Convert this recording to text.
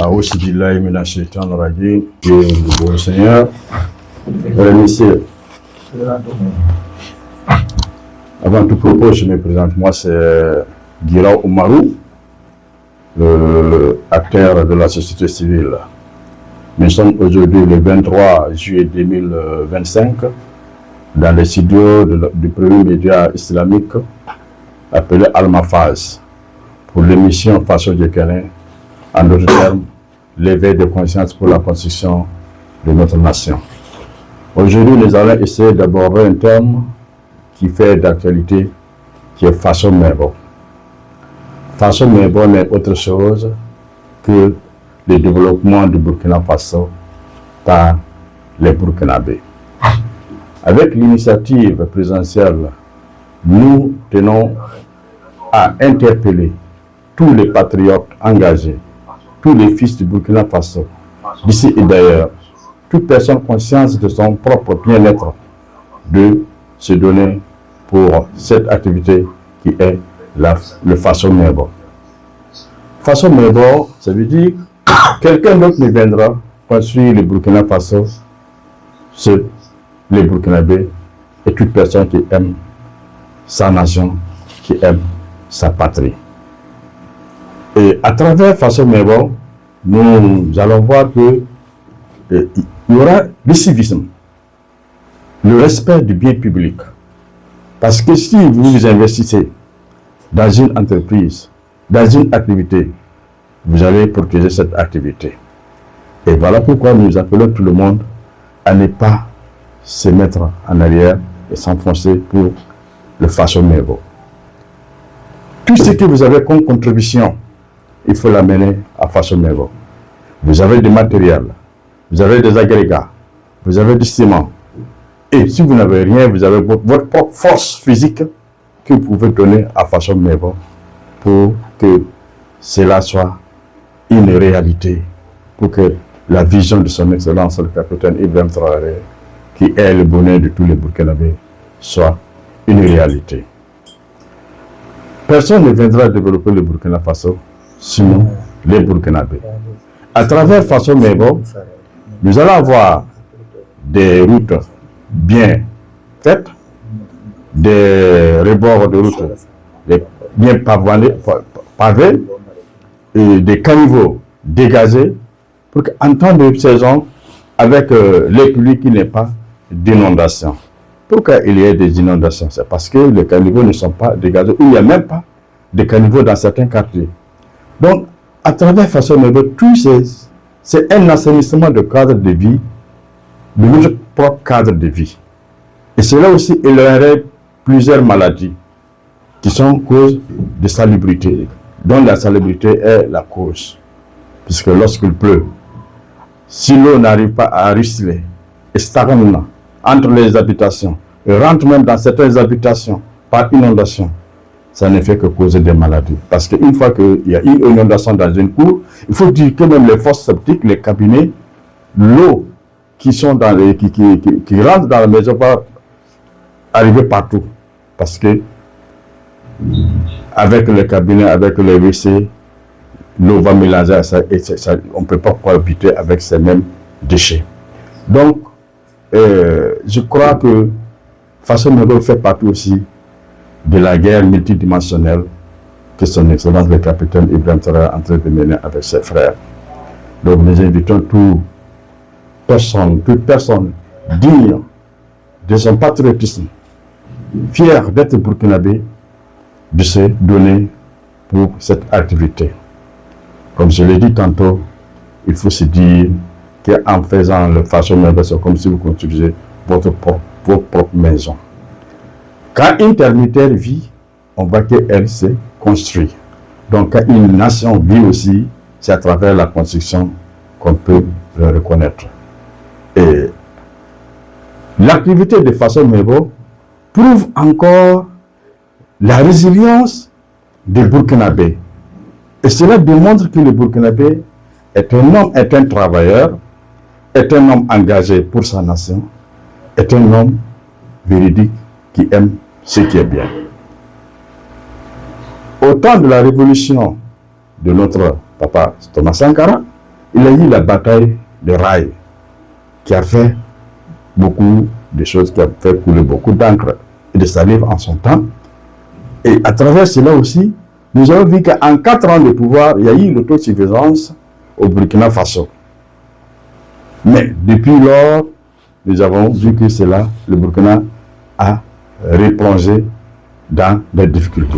Aussi billahi minash shaitanir rajim. Le Seigneur, mesdames et messieurs, avant tout propos, je me présente. Moi, c'est Guiraud Oumarou, le acteur de la société civile. Nous sommes aujourd'hui le 23 juillet 2025 dans les studios du premier média islamique appelé Al-Mafaz pour l'émission Faso Djekene, en d'autres termes, l'éveil de conscience pour la construction de notre nation. Aujourd'hui, nous allons essayer d'aborder un thème qui fait d'actualité, qui est Faso Mebo. Faso Mebo n'est autre chose que le développement du Burkina Faso par les Burkinabés. Avec l'initiative présidentielle, nous tenons à interpeller tous les patriotes engagés, tous les fils du Burkina Faso, d'ici et d'ailleurs, toute personne consciente de son propre bien-être, de se donner pour cette activité qui est le Faso Mebo. Faso Mebo, ça veut dire quelqu'un d'autre ne viendra construire le Burkina Faso, c'est les Burkinabés et toute personne qui aime sa nation, qui aime sa patrie. Et à travers Faso Mebo, nous allons voir que il y aura le civisme, le respect du bien public. Parce que si vous investissez dans une entreprise, dans une activité, vous allez protéger cette activité. Et voilà pourquoi nous appelons tout le monde à ne pas se mettre en arrière et s'enfoncer pour le Faso Mebo. Tout ce que vous avez comme contribution, il faut l'amener à Faso Mebo. Vous avez du matériel, vous avez des agrégats, vous avez du ciment. Et si vous n'avez rien, vous avez votre propre force physique que vous pouvez donner à Faso Mebo pour que cela soit une réalité, pour que la vision de son excellence, le capitaine Ibrahim Traoré, qui est le bonheur de tous les Burkinabés, soit une réalité. Personne ne viendra développer le Burkina Faso, sinon les Burkinabés. À travers Faso Mebo, nous allons avoir des routes bien faites, des rebords de routes bien pavés, et des caniveaux dégagés pour qu'en temps de saison, avec les pluies, qu'il n'y ait pas d'inondation. Pourquoi il y ait des inondations? C'est parce que les caniveaux ne sont pas dégagés. Il n'y a même pas de caniveaux dans certains quartiers. Donc, à travers Faso Mebo, c'est un assainissement de cadre de vie, de notre propre cadre de vie. Et cela aussi éloignerait plusieurs maladies qui sont cause de salubrité, dont la salubrité est la cause. Puisque lorsqu'il pleut, si l'eau n'arrive pas à ruisseler et stagne entre les habitations, et rentre même dans certaines habitations par inondation, ça ne fait que causer des maladies. Parce qu'une fois qu'il y a une inondation dans une cour, il faut dire que même les fosses septiques, les cabinets, l'eau qui rentre dans la maison va arriver partout. Parce que avec le cabinet, avec le WC, l'eau va mélanger à ça et on ne peut pas cohabiter avec ces mêmes déchets. Donc, je crois que Faso Mebo fait partie aussi de la guerre multidimensionnelle que son excellence le capitaine Ibrahim Traoré est en train de mener avec ses frères. Donc nous invitons toute personne digne de son patriotisme, fière d'être burkinabé, de se donner pour cette activité. Comme je l'ai dit tantôt, il faut se dire qu'en faisant le Faso Mebo, c'est comme si vous construisez votre propre maison. Quand une termitaire vit, on voit qu'elle se construit. Donc quand une nation vit aussi, c'est à travers la construction qu'on peut le reconnaître. Et l'activité de Faso Mebo prouve encore la résilience des Burkinabés. Et cela démontre que le Burkinabé est un homme, est un travailleur, est un homme engagé pour sa nation, est un homme véridique qui aime ce qui est bien. Au temps de la révolution de notre papa Thomas Sankara, il y a eu la bataille de Rail, qui a fait beaucoup de choses, qui a fait couler beaucoup d'encre et de salive en son temps. Et à travers cela aussi, nous avons vu qu'en 4 ans de pouvoir, il y a eu l'autosuffisance au Burkina Faso. Mais depuis lors, nous avons vu que cela, le Burkina a replongé dans les difficultés.